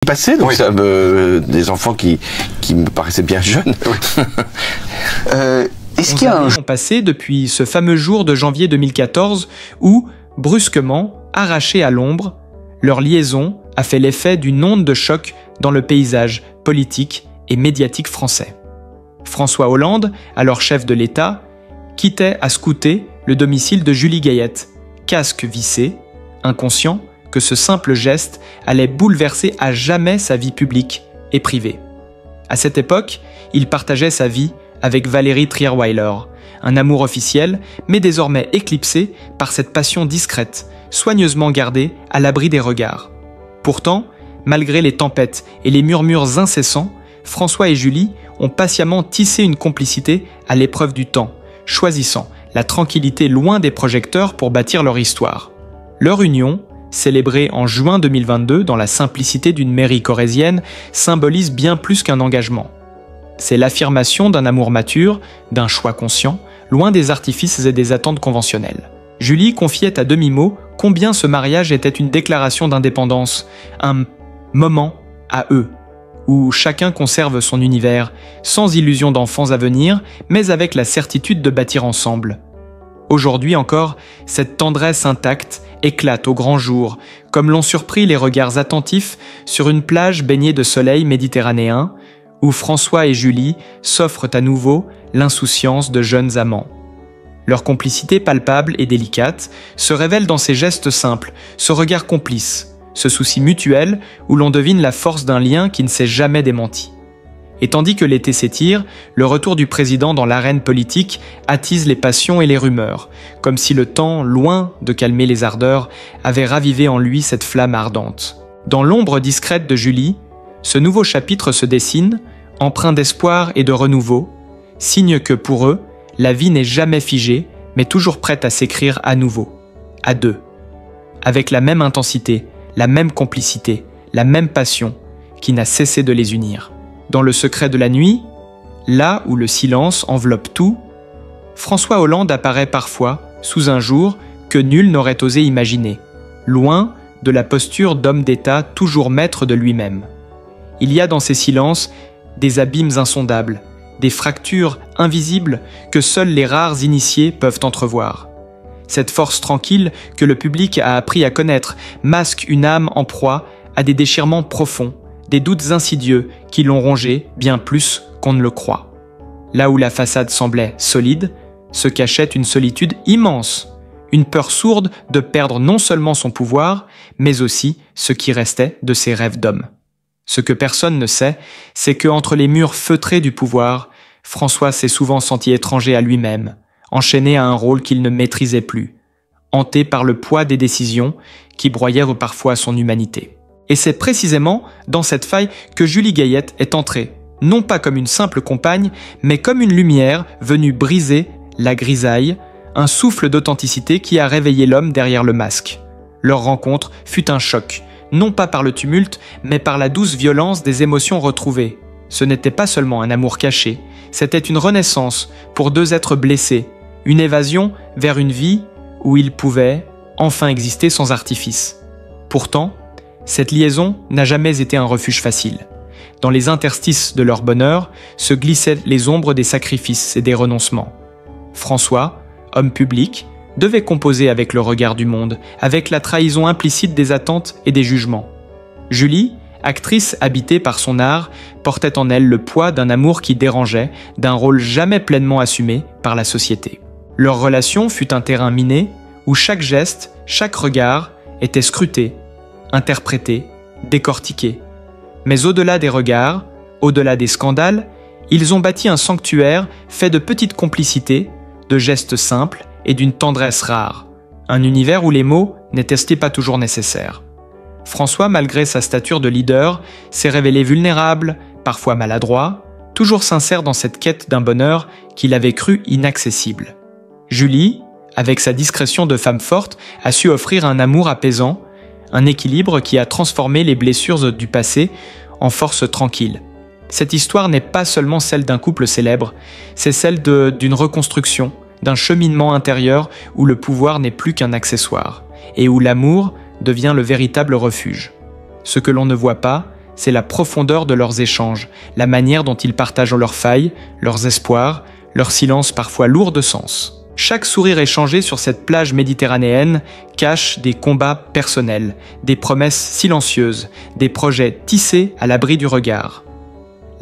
Passé, donc ça des enfants qui me paraissaient bien jeunes. Est-ce qu'il y a un jour passé depuis ce fameux jour de janvier 2014 où, brusquement, arrachés à l'ombre, leur liaison a fait l'effet d'une onde de choc dans le paysage politique et médiatique français. François Hollande, alors chef de l'État, quittait à scouter le domicile de Julie Gayet, casque vissé, inconscient que ce simple geste allait bouleverser à jamais sa vie publique et privée. À cette époque, il partageait sa vie avec Valérie Trierweiler, un amour officiel, mais désormais éclipsé par cette passion discrète, soigneusement gardée à l'abri des regards. Pourtant, malgré les tempêtes et les murmures incessants, François et Julie ont patiemment tissé une complicité à l'épreuve du temps, choisissant la tranquillité loin des projecteurs pour bâtir leur histoire. Leur union, célébrée en juin 2022 dans la simplicité d'une mairie corrézienne, symbolise bien plus qu'un engagement. C'est l'affirmation d'un amour mature, d'un choix conscient, loin des artifices et des attentes conventionnelles. Julie confiait à demi-mot combien ce mariage était une déclaration d'indépendance, un moment à eux, où chacun conserve son univers, sans illusion d'enfants à venir, mais avec la certitude de bâtir ensemble. Aujourd'hui encore, cette tendresse intacte éclate au grand jour, comme l'ont surpris les regards attentifs sur une plage baignée de soleil méditerranéen, où François et Julie s'offrent à nouveau l'insouciance de jeunes amants. Leur complicité palpable et délicate se révèle dans ces gestes simples, ce regard complice, ce souci mutuel où l'on devine la force d'un lien qui ne s'est jamais démenti. Et tandis que l'été s'étire, le retour du président dans l'arène politique attise les passions et les rumeurs, comme si le temps, loin de calmer les ardeurs, avait ravivé en lui cette flamme ardente. Dans l'ombre discrète de Julie, ce nouveau chapitre se dessine, empreint d'espoir et de renouveau, signe que pour eux, la vie n'est jamais figée, mais toujours prête à s'écrire à nouveau, à deux, avec la même intensité, la même complicité, la même passion qui n'a cessé de les unir. Dans le secret de la nuit, là où le silence enveloppe tout, François Hollande apparaît parfois sous un jour que nul n'aurait osé imaginer, loin de la posture d'homme d'État toujours maître de lui-même. Il y a dans ces silences des abîmes insondables, des fractures invisibles que seuls les rares initiés peuvent entrevoir. Cette force tranquille que le public a appris à connaître masque une âme en proie à des déchirements profonds, des doutes insidieux qui l'ont rongé bien plus qu'on ne le croit. Là où la façade semblait solide, se cachait une solitude immense, une peur sourde de perdre non seulement son pouvoir, mais aussi ce qui restait de ses rêves d'homme. Ce que personne ne sait, c'est qu'entre les murs feutrés du pouvoir, François s'est souvent senti étranger à lui-même, enchaîné à un rôle qu'il ne maîtrisait plus, hanté par le poids des décisions qui broyèrent parfois son humanité. Et c'est précisément dans cette faille que Julie Gayet est entrée, non pas comme une simple compagne, mais comme une lumière venue briser la grisaille, un souffle d'authenticité qui a réveillé l'homme derrière le masque. Leur rencontre fut un choc, non pas par le tumulte, mais par la douce violence des émotions retrouvées. Ce n'était pas seulement un amour caché, c'était une renaissance pour deux êtres blessés, une évasion vers une vie où ils pouvaient enfin exister sans artifice. Pourtant, cette liaison n'a jamais été un refuge facile. Dans les interstices de leur bonheur se glissaient les ombres des sacrifices et des renoncements. François, homme public, devait composer avec le regard du monde, avec la trahison implicite des attentes et des jugements. Julie, actrice habitée par son art, portait en elle le poids d'un amour qui dérangeait, d'un rôle jamais pleinement assumé par la société. Leur relation fut un terrain miné où chaque geste, chaque regard était scruté, interprété, décortiqué. Mais au-delà des regards, au-delà des scandales, ils ont bâti un sanctuaire fait de petites complicités, de gestes simples et d'une tendresse rare. Un univers où les mots n'étaient pas toujours nécessaires. François, malgré sa stature de leader, s'est révélé vulnérable, parfois maladroit, toujours sincère dans cette quête d'un bonheur qu'il avait cru inaccessible. Julie, avec sa discrétion de femme forte, a su offrir un amour apaisant, un équilibre qui a transformé les blessures du passé en force tranquille. Cette histoire n'est pas seulement celle d'un couple célèbre, c'est celle d'une reconstruction, d'un cheminement intérieur où le pouvoir n'est plus qu'un accessoire, et où l'amour devient le véritable refuge. Ce que l'on ne voit pas, c'est la profondeur de leurs échanges, la manière dont ils partagent leurs failles, leurs espoirs, leur silence parfois lourd de sens. Chaque sourire échangé sur cette plage méditerranéenne cache des combats personnels, des promesses silencieuses, des projets tissés à l'abri du regard.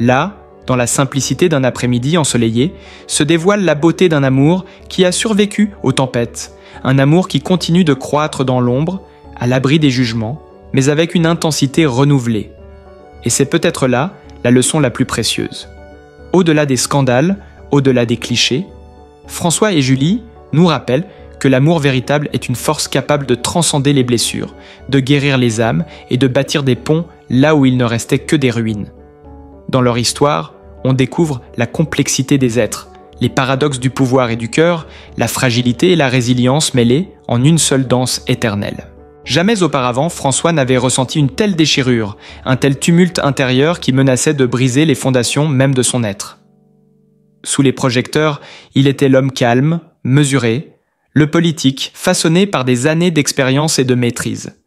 Là, dans la simplicité d'un après-midi ensoleillé, se dévoile la beauté d'un amour qui a survécu aux tempêtes, un amour qui continue de croître dans l'ombre, à l'abri des jugements, mais avec une intensité renouvelée. Et c'est peut-être là la leçon la plus précieuse. Au-delà des scandales, au-delà des clichés, François et Julie nous rappellent que l'amour véritable est une force capable de transcender les blessures, de guérir les âmes et de bâtir des ponts là où il ne restait que des ruines. Dans leur histoire, on découvre la complexité des êtres, les paradoxes du pouvoir et du cœur, la fragilité et la résilience mêlées en une seule danse éternelle. Jamais auparavant, François n'avait ressenti une telle déchirure, un tel tumulte intérieur qui menaçait de briser les fondations même de son être. Sous les projecteurs, il était l'homme calme, mesuré, le politique, façonné par des années d'expérience et de maîtrise.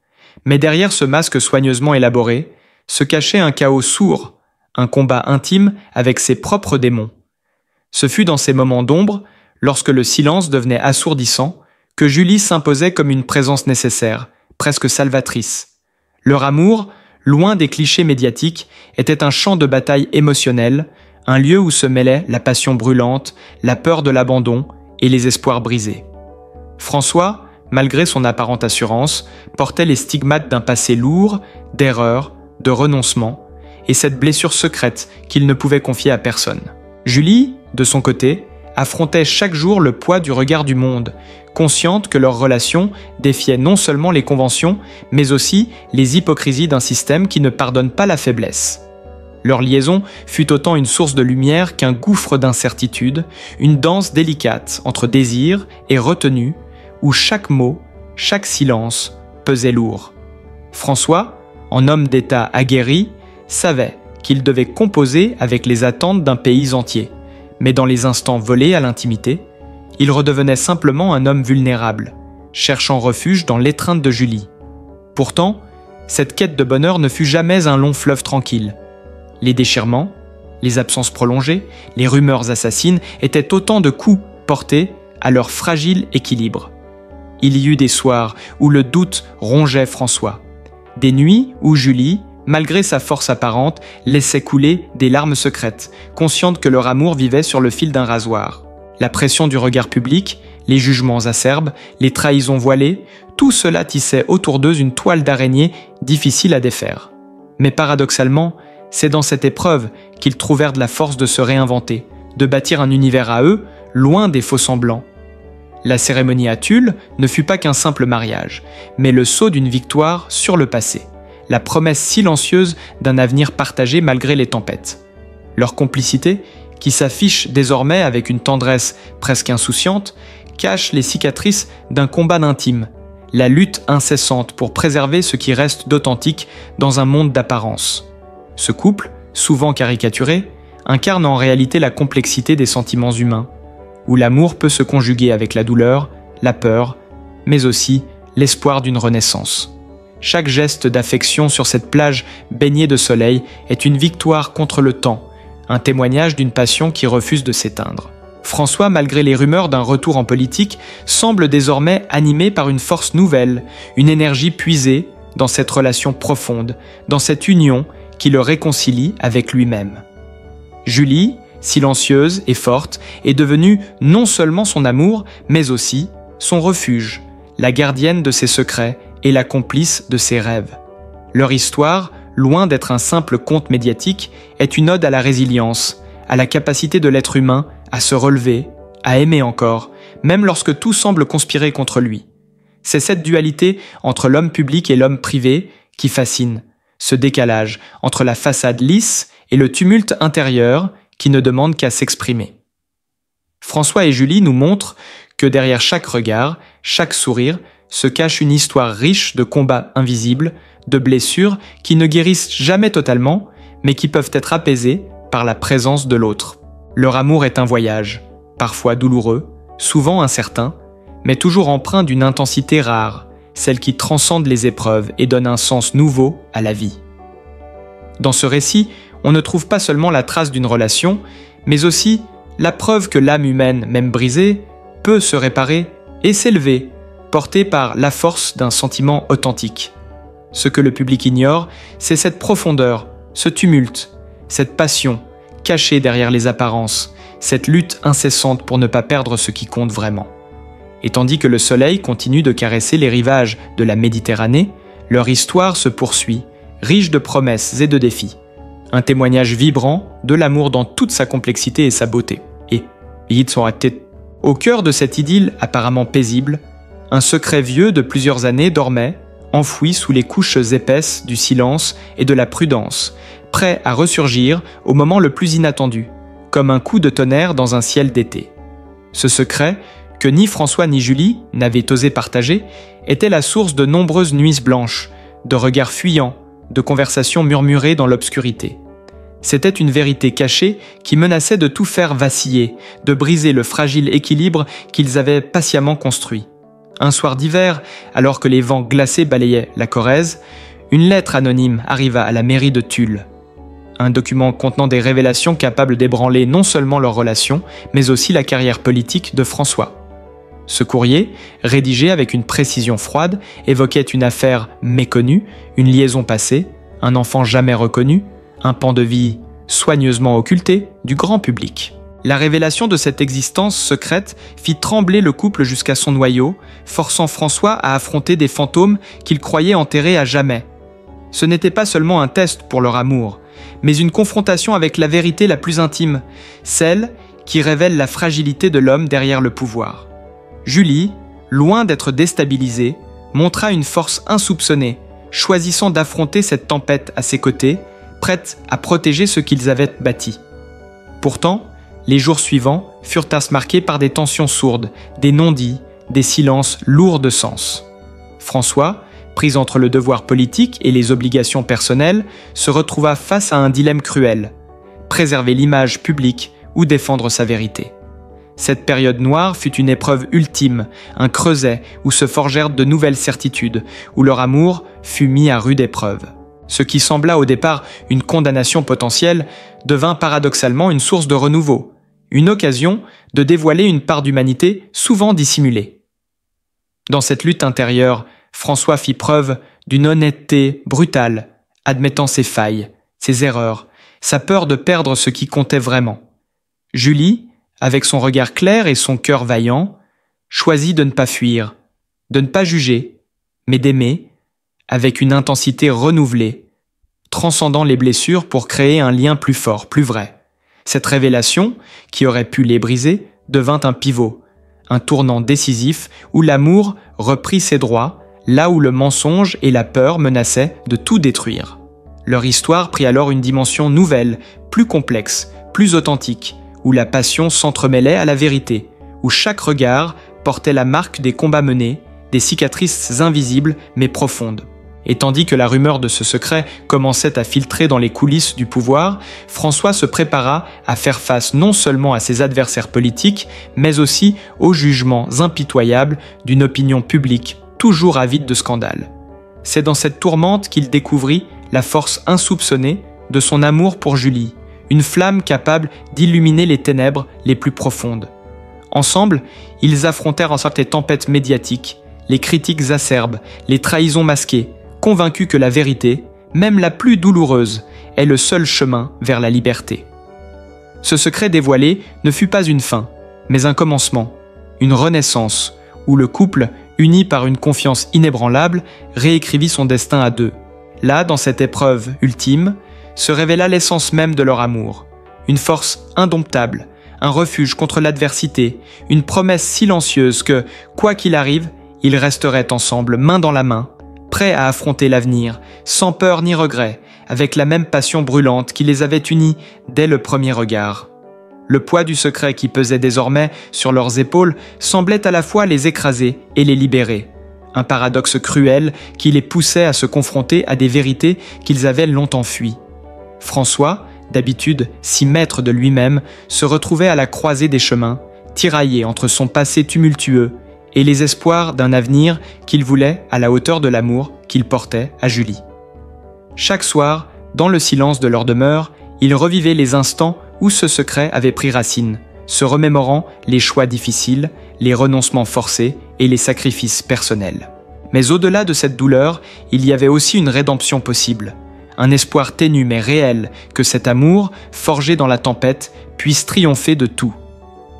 Mais derrière ce masque soigneusement élaboré, se cachait un chaos sourd, un combat intime avec ses propres démons. Ce fut dans ces moments d'ombre, lorsque le silence devenait assourdissant, que Julie s'imposait comme une présence nécessaire, presque salvatrice. Leur amour, loin des clichés médiatiques, était un champ de bataille émotionnel, un lieu où se mêlaient la passion brûlante, la peur de l'abandon et les espoirs brisés. François, malgré son apparente assurance, portait les stigmates d'un passé lourd, d'erreurs, de renoncement, et cette blessure secrète qu'il ne pouvait confier à personne. Julie, de son côté, affrontait chaque jour le poids du regard du monde, consciente que leur relation défiait non seulement les conventions, mais aussi les hypocrisies d'un système qui ne pardonne pas la faiblesse. Leur liaison fut autant une source de lumière qu'un gouffre d'incertitude, une danse délicate entre désir et retenue, où chaque mot, chaque silence pesait lourd. François, en homme d'État aguerri, savait qu'il devait composer avec les attentes d'un pays entier, mais dans les instants volés à l'intimité, il redevenait simplement un homme vulnérable, cherchant refuge dans l'étreinte de Julie. Pourtant, cette quête de bonheur ne fut jamais un long fleuve tranquille. Les déchirements, les absences prolongées, les rumeurs assassines étaient autant de coups portés à leur fragile équilibre. Il y eut des soirs où le doute rongeait François, des nuits où Julie, malgré sa force apparente, laissait couler des larmes secrètes, consciente que leur amour vivait sur le fil d'un rasoir. La pression du regard public, les jugements acerbes, les trahisons voilées, tout cela tissait autour d'eux une toile d'araignée difficile à défaire. Mais paradoxalement, c'est dans cette épreuve qu'ils trouvèrent de la force de se réinventer, de bâtir un univers à eux, loin des faux-semblants. La cérémonie à Tulle ne fut pas qu'un simple mariage, mais le sceau d'une victoire sur le passé, la promesse silencieuse d'un avenir partagé malgré les tempêtes. Leur complicité, qui s'affiche désormais avec une tendresse presque insouciante, cache les cicatrices d'un combat intime, la lutte incessante pour préserver ce qui reste d'authentique dans un monde d'apparence. Ce couple, souvent caricaturé, incarne en réalité la complexité des sentiments humains, où l'amour peut se conjuguer avec la douleur, la peur, mais aussi l'espoir d'une renaissance. Chaque geste d'affection sur cette plage baignée de soleil est une victoire contre le temps, un témoignage d'une passion qui refuse de s'éteindre. François, malgré les rumeurs d'un retour en politique, semble désormais animé par une force nouvelle, une énergie puisée dans cette relation profonde, dans cette union qui le réconcilie avec lui-même. Julie, silencieuse et forte, est devenue non seulement son amour, mais aussi son refuge, la gardienne de ses secrets et la complice de ses rêves. Leur histoire, loin d'être un simple conte médiatique, est une ode à la résilience, à la capacité de l'être humain à se relever, à aimer encore, même lorsque tout semble conspirer contre lui. C'est cette dualité entre l'homme public et l'homme privé qui fascine, ce décalage entre la façade lisse et le tumulte intérieur qui ne demande qu'à s'exprimer. François et Julie nous montrent que derrière chaque regard, chaque sourire, se cache une histoire riche de combats invisibles, de blessures qui ne guérissent jamais totalement, mais qui peuvent être apaisées par la présence de l'autre. Leur amour est un voyage, parfois douloureux, souvent incertain, mais toujours empreint d'une intensité rare, celle qui transcende les épreuves et donne un sens nouveau à la vie. Dans ce récit, on ne trouve pas seulement la trace d'une relation, mais aussi la preuve que l'âme humaine, même brisée, peut se réparer et s'élever, portée par la force d'un sentiment authentique. Ce que le public ignore, c'est cette profondeur, ce tumulte, cette passion cachée derrière les apparences, cette lutte incessante pour ne pas perdre ce qui compte vraiment. Et tandis que le soleil continue de caresser les rivages de la Méditerranée, leur histoire se poursuit, riche de promesses et de défis. Un témoignage vibrant de l'amour dans toute sa complexité et sa beauté. Et au cœur de cette idylle apparemment paisible, un secret vieux de plusieurs années dormait, enfoui sous les couches épaisses du silence et de la prudence, prêt à ressurgir au moment le plus inattendu, comme un coup de tonnerre dans un ciel d'été. Ce secret, que ni François ni Julie n'avaient osé partager, était la source de nombreuses nuits blanches, de regards fuyants, de conversations murmurées dans l'obscurité. C'était une vérité cachée qui menaçait de tout faire vaciller, de briser le fragile équilibre qu'ils avaient patiemment construit. Un soir d'hiver, alors que les vents glacés balayaient la Corrèze, une lettre anonyme arriva à la mairie de Tulle. Un document contenant des révélations capables d'ébranler non seulement leur relation, mais aussi la carrière politique de François. Ce courrier, rédigé avec une précision froide, évoquait une affaire méconnue, une liaison passée, un enfant jamais reconnu, un pan de vie soigneusement occulté du grand public. La révélation de cette existence secrète fit trembler le couple jusqu'à son noyau, forçant François à affronter des fantômes qu'il croyait enterrés à jamais. Ce n'était pas seulement un test pour leur amour, mais une confrontation avec la vérité la plus intime, celle qui révèle la fragilité de l'homme derrière le pouvoir. Julie, loin d'être déstabilisée, montra une force insoupçonnée, choisissant d'affronter cette tempête à ses côtés, prête à protéger ce qu'ils avaient bâti. Pourtant, les jours suivants furent marqués par des tensions sourdes, des non-dits, des silences lourds de sens. François, pris entre le devoir politique et les obligations personnelles, se retrouva face à un dilemme cruel: préserver l'image publique ou défendre sa vérité. Cette période noire fut une épreuve ultime, un creuset où se forgèrent de nouvelles certitudes, où leur amour fut mis à rude épreuve. Ce qui sembla au départ une condamnation potentielle devint paradoxalement une source de renouveau, une occasion de dévoiler une part d'humanité souvent dissimulée. Dans cette lutte intérieure, François fit preuve d'une honnêteté brutale, admettant ses failles, ses erreurs, sa peur de perdre ce qui comptait vraiment. Julie, avec son regard clair et son cœur vaillant, choisit de ne pas fuir, de ne pas juger, mais d'aimer, avec une intensité renouvelée, transcendant les blessures pour créer un lien plus fort, plus vrai. Cette révélation, qui aurait pu les briser, devint un pivot, un tournant décisif où l'amour reprit ses droits, là où le mensonge et la peur menaçaient de tout détruire. Leur histoire prit alors une dimension nouvelle, plus complexe, plus authentique, où la passion s'entremêlait à la vérité, où chaque regard portait la marque des combats menés, des cicatrices invisibles mais profondes. Et tandis que la rumeur de ce secret commençait à filtrer dans les coulisses du pouvoir, François se prépara à faire face non seulement à ses adversaires politiques, mais aussi aux jugements impitoyables d'une opinion publique toujours avide de scandales. C'est dans cette tourmente qu'il découvrit la force insoupçonnée de son amour pour Julie, une flamme capable d'illuminer les ténèbres les plus profondes. Ensemble, ils affrontèrent ensuite les tempêtes médiatiques, les critiques acerbes, les trahisons masquées, convaincus que la vérité, même la plus douloureuse, est le seul chemin vers la liberté. Ce secret dévoilé ne fut pas une fin, mais un commencement, une renaissance, où le couple, uni par une confiance inébranlable, réécrivit son destin à deux. Là, dans cette épreuve ultime, se révéla l'essence même de leur amour, une force indomptable, un refuge contre l'adversité, une promesse silencieuse que, quoi qu'il arrive, ils resteraient ensemble, main dans la main, prêts à affronter l'avenir, sans peur ni regret, avec la même passion brûlante qui les avait unis dès le premier regard. Le poids du secret qui pesait désormais sur leurs épaules semblait à la fois les écraser et les libérer. Un paradoxe cruel qui les poussait à se confronter à des vérités qu'ils avaient longtemps fuies. François, d'habitude si maître de lui-même, se retrouvait à la croisée des chemins, tiraillé entre son passé tumultueux et les espoirs d'un avenir qu'il voulait à la hauteur de l'amour qu'il portait à Julie. Chaque soir Dans le silence de leur demeure, ils revivaient les instants où ce secret avait pris racine, se remémorant les choix difficiles, les renoncements forcés et les sacrifices personnels. Mais au-delà de cette douleur, il y avait aussi une rédemption possible, un espoir ténu mais réel que cet amour, forgé dans la tempête, puisse triompher de tout.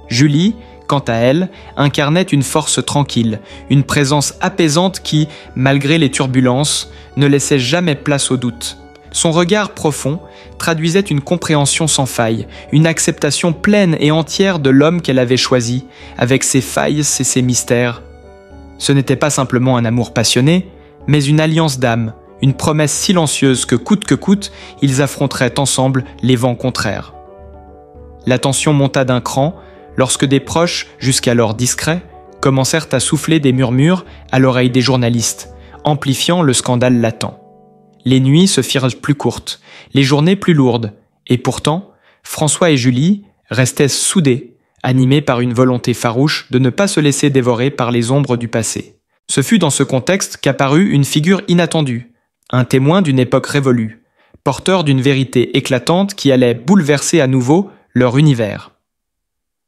Julie, quant à elle, incarnait une force tranquille, une présence apaisante qui, malgré les turbulences, ne laissait jamais place au doute. Son regard profond traduisait une compréhension sans faille, une acceptation pleine et entière de l'homme qu'elle avait choisi, avec ses failles et ses mystères. Ce n'était pas simplement un amour passionné, mais une alliance d'âme, une promesse silencieuse que coûte, ils affronteraient ensemble les vents contraires. La tension monta d'un cran lorsque des proches, jusqu'alors discrets, commencèrent à souffler des murmures à l'oreille des journalistes, amplifiant le scandale latent. Les nuits se firent plus courtes, les journées plus lourdes, et pourtant, François et Julie restaient soudés, animés par une volonté farouche de ne pas se laisser dévorer par les ombres du passé. Ce fut dans ce contexte qu'apparut une figure inattendue, un témoin d'une époque révolue, porteur d'une vérité éclatante qui allait bouleverser à nouveau leur univers.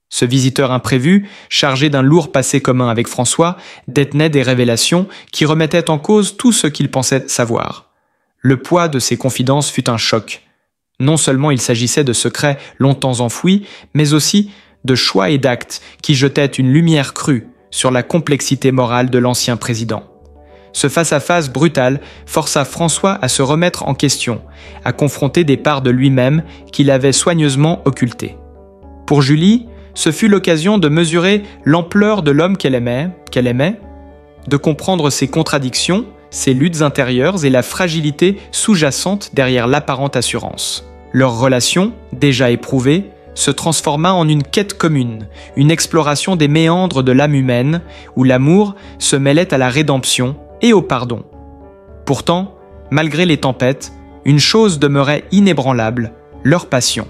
Ce visiteur imprévu, chargé d'un lourd passé commun avec François, détenait des révélations qui remettaient en cause tout ce qu'il pensait savoir. Le poids de ces confidences fut un choc. Non seulement il s'agissait de secrets longtemps enfouis, mais aussi de choix et d'actes qui jetaient une lumière crue sur la complexité morale de l'ancien président. Ce face-à-face brutal força François à se remettre en question, à confronter des parts de lui-même qu'il avait soigneusement occultées. Pour Julie, ce fut l'occasion de mesurer l'ampleur de l'homme qu'elle aimait, de comprendre ses contradictions, ses luttes intérieures et la fragilité sous-jacente derrière l'apparente assurance. Leur relation, déjà éprouvée, se transforma en une quête commune, une exploration des méandres de l'âme humaine, où l'amour se mêlait à la rédemption et au pardon. Pourtant, malgré les tempêtes, une chose demeurait inébranlable, leur passion.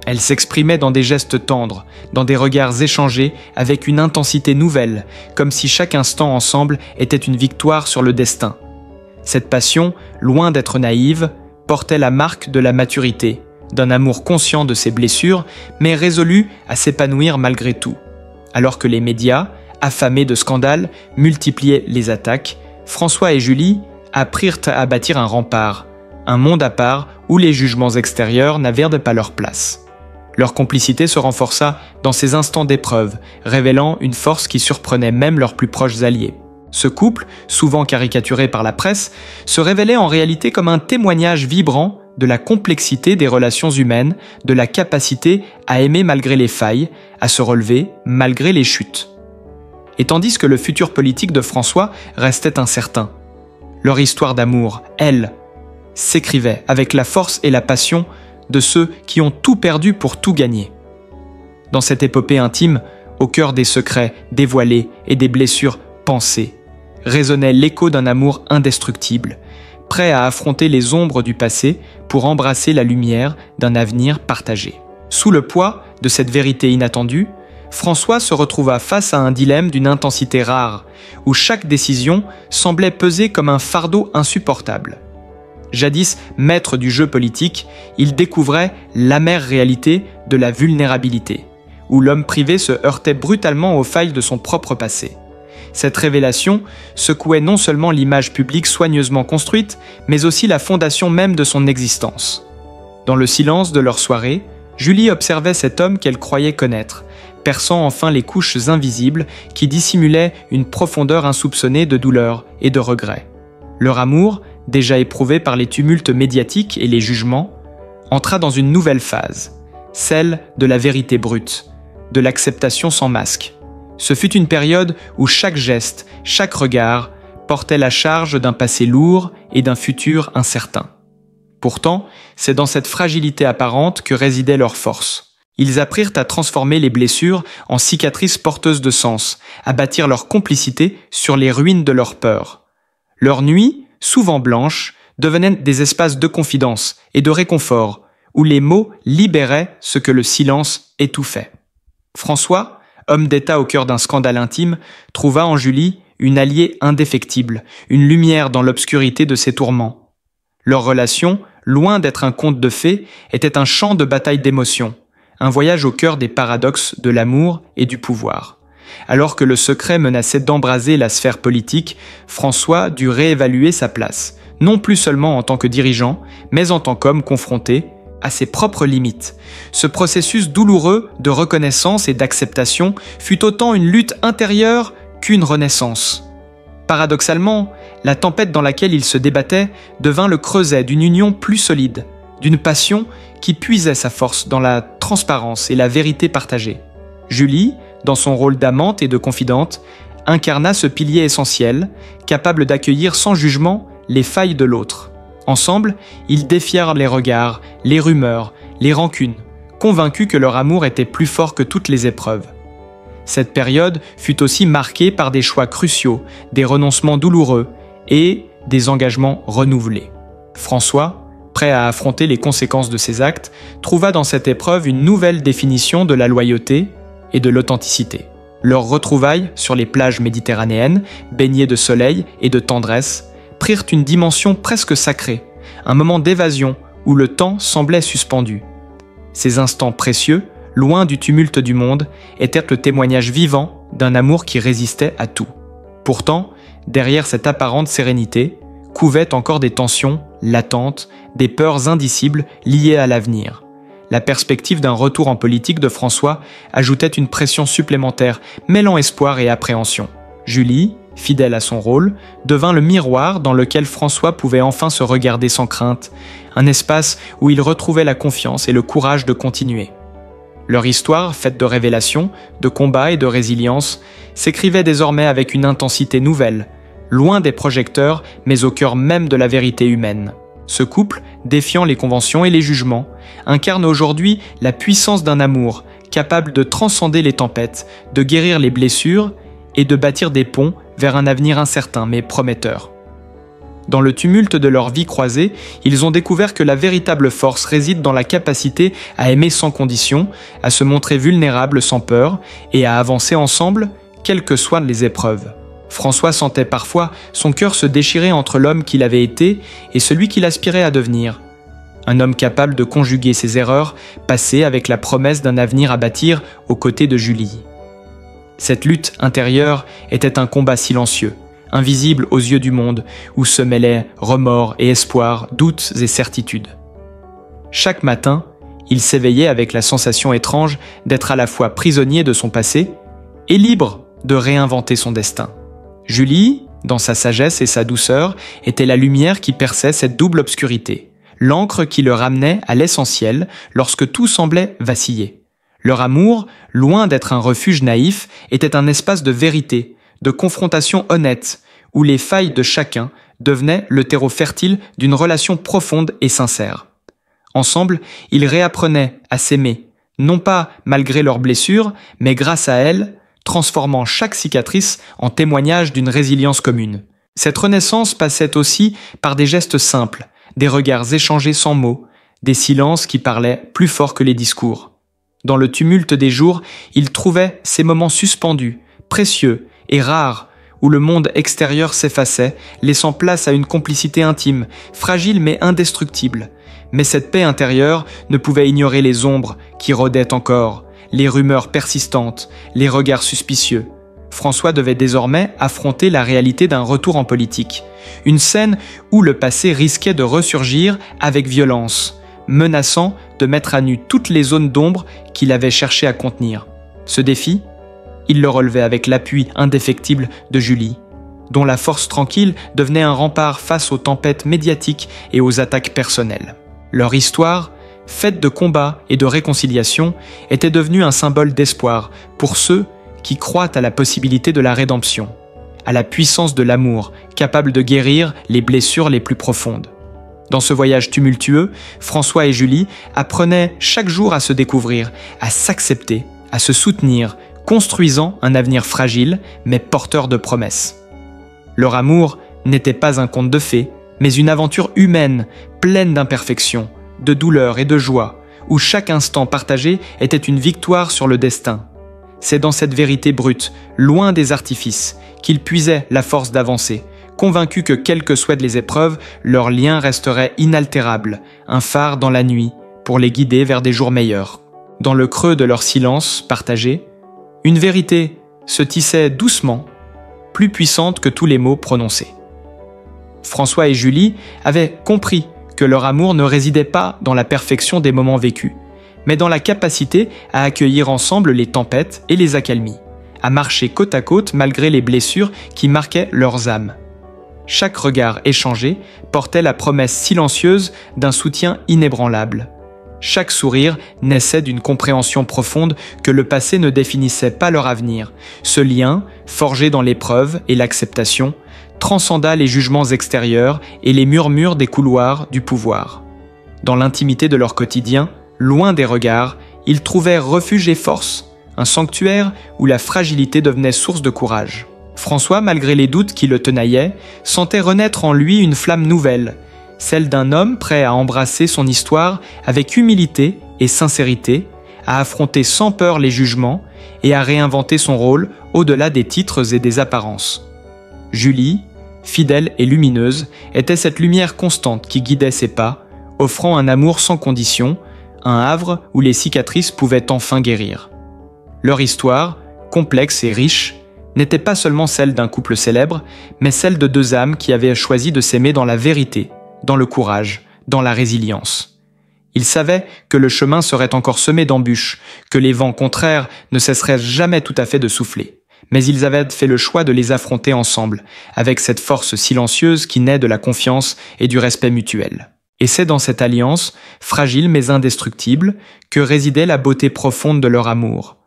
Elle s'exprimait dans des gestes tendres, dans des regards échangés avec une intensité nouvelle, comme si chaque instant ensemble était une victoire sur le destin. Cette passion, loin d'être naïve, portait la marque de la maturité, d'un amour conscient de ses blessures, mais résolu à s'épanouir malgré tout. Alors que les médias, affamés de scandales, multipliaient les attaques, François et Julie apprirent à bâtir un rempart, un monde à part où les jugements extérieurs n'avaient pas leur place. Leur complicité se renforça dans ces instants d'épreuve, révélant une force qui surprenait même leurs plus proches alliés. Ce couple, souvent caricaturé par la presse, se révélait en réalité comme un témoignage vibrant de la complexité des relations humaines, de la capacité à aimer malgré les failles, à se relever malgré les chutes. Et tandis que le futur politique de François restait incertain, leur histoire d'amour, elle, s'écrivait avec la force et la passion de ceux qui ont tout perdu pour tout gagner. Dans cette épopée intime, au cœur des secrets dévoilés et des blessures pensées, résonnait l'écho d'un amour indestructible, prêt à affronter les ombres du passé pour embrasser la lumière d'un avenir partagé. Sous le poids de cette vérité inattendue, François se retrouva face à un dilemme d'une intensité rare, où chaque décision semblait peser comme un fardeau insupportable. Jadis maître du jeu politique, il découvrait l'amère réalité de la vulnérabilité, où l'homme privé se heurtait brutalement aux failles de son propre passé. Cette révélation secouait non seulement l'image publique soigneusement construite, mais aussi la fondation même de son existence. Dans le silence de leur soirée, Julie observait cet homme qu'elle croyait connaître, perçant enfin les couches invisibles qui dissimulaient une profondeur insoupçonnée de douleur et de regret. Leur amour, déjà éprouvé par les tumultes médiatiques et les jugements, entra dans une nouvelle phase, celle de la vérité brute, de l'acceptation sans masque. Ce fut une période où chaque geste, chaque regard portait la charge d'un passé lourd et d'un futur incertain. Pourtant, c'est dans cette fragilité apparente que résidait leur force. Ils apprirent à transformer les blessures en cicatrices porteuses de sens, à bâtir leur complicité sur les ruines de leur peur. Leurs nuits, souvent blanches, devenaient des espaces de confidence et de réconfort, où les mots libéraient ce que le silence étouffait. François, homme d'État au cœur d'un scandale intime, trouva en Julie une alliée indéfectible, une lumière dans l'obscurité de ses tourments. Leur relation, loin d'être un conte de fées, était un champ de bataille d'émotions, un voyage au cœur des paradoxes de l'amour et du pouvoir. Alors que le secret menaçait d'embraser la sphère politique, François dut réévaluer sa place, non plus seulement en tant que dirigeant, mais en tant qu'homme confronté à ses propres limites. Ce processus douloureux de reconnaissance et d'acceptation fut autant une lutte intérieure qu'une renaissance. Paradoxalement, la tempête dans laquelle il se débattait devint le creuset d'une union plus solide, d'une passion qui puisait sa force dans la transparence et la vérité partagée. Julie, dans son rôle d'amante et de confidente, incarna ce pilier essentiel, capable d'accueillir sans jugement les failles de l'autre. Ensemble, ils défièrent les regards, les rumeurs, les rancunes, convaincus que leur amour était plus fort que toutes les épreuves. Cette période fut aussi marquée par des choix cruciaux, des renoncements douloureux et des engagements renouvelés. François, prêt à affronter les conséquences de ses actes, trouva dans cette épreuve une nouvelle définition de la loyauté et de l'authenticité. Leurs retrouvailles sur les plages méditerranéennes, baignées de soleil et de tendresse, prirent une dimension presque sacrée, un moment d'évasion où le temps semblait suspendu. Ces instants précieux, loin du tumulte du monde, étaient le témoignage vivant d'un amour qui résistait à tout. Pourtant, derrière cette apparente sérénité, couvaient encore des tensions latentes, des peurs indicibles liées à l'avenir. La perspective d'un retour en politique de François ajoutait une pression supplémentaire, mêlant espoir et appréhension. Julie, fidèle à son rôle, devint le miroir dans lequel François pouvait enfin se regarder sans crainte, un espace où il retrouvait la confiance et le courage de continuer. Leur histoire, faite de révélations, de combats et de résilience, s'écrivait désormais avec une intensité nouvelle, loin des projecteurs, mais au cœur même de la vérité humaine. Ce couple, défiant les conventions et les jugements, incarne aujourd'hui la puissance d'un amour, capable de transcender les tempêtes, de guérir les blessures et de bâtir des ponts vers un avenir incertain mais prometteur. Dans le tumulte de leur vie croisée, ils ont découvert que la véritable force réside dans la capacité à aimer sans condition, à se montrer vulnérables sans peur et à avancer ensemble, quelles que soient les épreuves. François sentait parfois son cœur se déchirer entre l'homme qu'il avait été et celui qu'il aspirait à devenir. Un homme capable de conjuguer ses erreurs passées avec la promesse d'un avenir à bâtir aux côtés de Julie. Cette lutte intérieure était un combat silencieux, invisible aux yeux du monde, où se mêlaient remords et espoirs, doutes et certitudes. Chaque matin, il s'éveillait avec la sensation étrange d'être à la fois prisonnier de son passé et libre de réinventer son destin. Julie, dans sa sagesse et sa douceur, était la lumière qui perçait cette double obscurité, l'encre qui le ramenait à l'essentiel lorsque tout semblait vaciller. Leur amour, loin d'être un refuge naïf, était un espace de vérité, de confrontation honnête, où les failles de chacun devenaient le terreau fertile d'une relation profonde et sincère. Ensemble, ils réapprenaient à s'aimer, non pas malgré leurs blessures, mais grâce à elles, transformant chaque cicatrice en témoignage d'une résilience commune. Cette renaissance passait aussi par des gestes simples, des regards échangés sans mots, des silences qui parlaient plus fort que les discours. Dans le tumulte des jours, ils trouvaient ces moments suspendus, précieux et rares, où le monde extérieur s'effaçait, laissant place à une complicité intime, fragile mais indestructible. Mais cette paix intérieure ne pouvait ignorer les ombres qui rôdaient encore, les rumeurs persistantes, les regards suspicieux. François devait désormais affronter la réalité d'un retour en politique, une scène où le passé risquait de ressurgir avec violence, menaçant de mettre à nu toutes les zones d'ombre qu'il avait cherché à contenir. Ce défi, il le relevait avec l'appui indéfectible de Julie, dont la force tranquille devenait un rempart face aux tempêtes médiatiques et aux attaques personnelles. Leur histoire, faite de combats et de réconciliation, était devenue un symbole d'espoir pour ceux qui croient à la possibilité de la rédemption, à la puissance de l'amour, capable de guérir les blessures les plus profondes. Dans ce voyage tumultueux, François et Julie apprenaient chaque jour à se découvrir, à s'accepter, à se soutenir, construisant un avenir fragile, mais porteur de promesses. Leur amour n'était pas un conte de fées, mais une aventure humaine, pleine d'imperfections, de douleur et de joie, où chaque instant partagé était une victoire sur le destin. C'est dans cette vérité brute, loin des artifices, qu'ils puisaient la force d'avancer, convaincus que quelles que soient les épreuves, leur lien resterait inaltérable, un phare dans la nuit, pour les guider vers des jours meilleurs. Dans le creux de leur silence partagé, une vérité se tissait doucement, plus puissante que tous les mots prononcés. François et Julie avaient compris que leur amour ne résidait pas dans la perfection des moments vécus, mais dans la capacité à accueillir ensemble les tempêtes et les accalmies, à marcher côte à côte malgré les blessures qui marquaient leurs âmes. Chaque regard échangé portait la promesse silencieuse d'un soutien inébranlable. Chaque sourire naissait d'une compréhension profonde que le passé ne définissait pas leur avenir. Ce lien, forgé dans l'épreuve et l'acceptation, transcenda les jugements extérieurs et les murmures des couloirs du pouvoir. Dans l'intimité de leur quotidien, loin des regards, ils trouvèrent refuge et force, un sanctuaire où la fragilité devenait source de courage. François, malgré les doutes qui le tenaillaient, sentait renaître en lui une flamme nouvelle, celle d'un homme prêt à embrasser son histoire avec humilité et sincérité, à affronter sans peur les jugements et à réinventer son rôle au-delà des titres et des apparences. Julie, fidèle et lumineuse, était cette lumière constante qui guidait ses pas, offrant un amour sans condition, un havre où les cicatrices pouvaient enfin guérir. Leur histoire, complexe et riche, n'était pas seulement celle d'un couple célèbre, mais celle de deux âmes qui avaient choisi de s'aimer dans la vérité, dans le courage, dans la résilience. Ils savaient que le chemin serait encore semé d'embûches, que les vents contraires ne cesseraient jamais tout à fait de souffler. Mais ils avaient fait le choix de les affronter ensemble, avec cette force silencieuse qui naît de la confiance et du respect mutuel. Et c'est dans cette alliance, fragile mais indestructible, que résidait la beauté profonde de leur amour.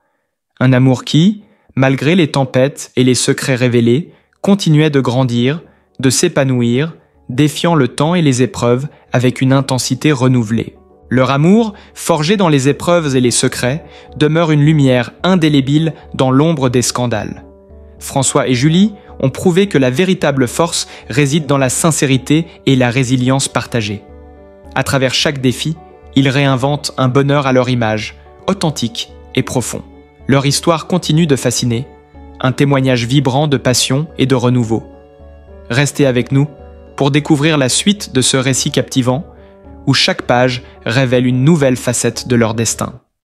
Un amour qui, malgré les tempêtes et les secrets révélés, continuait de grandir, de s'épanouir, défiant le temps et les épreuves avec une intensité renouvelée. Leur amour, forgé dans les épreuves et les secrets, demeure une lumière indélébile dans l'ombre des scandales. François et Julie ont prouvé que la véritable force réside dans la sincérité et la résilience partagée. À travers chaque défi, ils réinventent un bonheur à leur image, authentique et profond. Leur histoire continue de fasciner, un témoignage vibrant de passion et de renouveau. Restez avec nous pour découvrir la suite de ce récit captivant, où chaque page révèle une nouvelle facette de leur destin.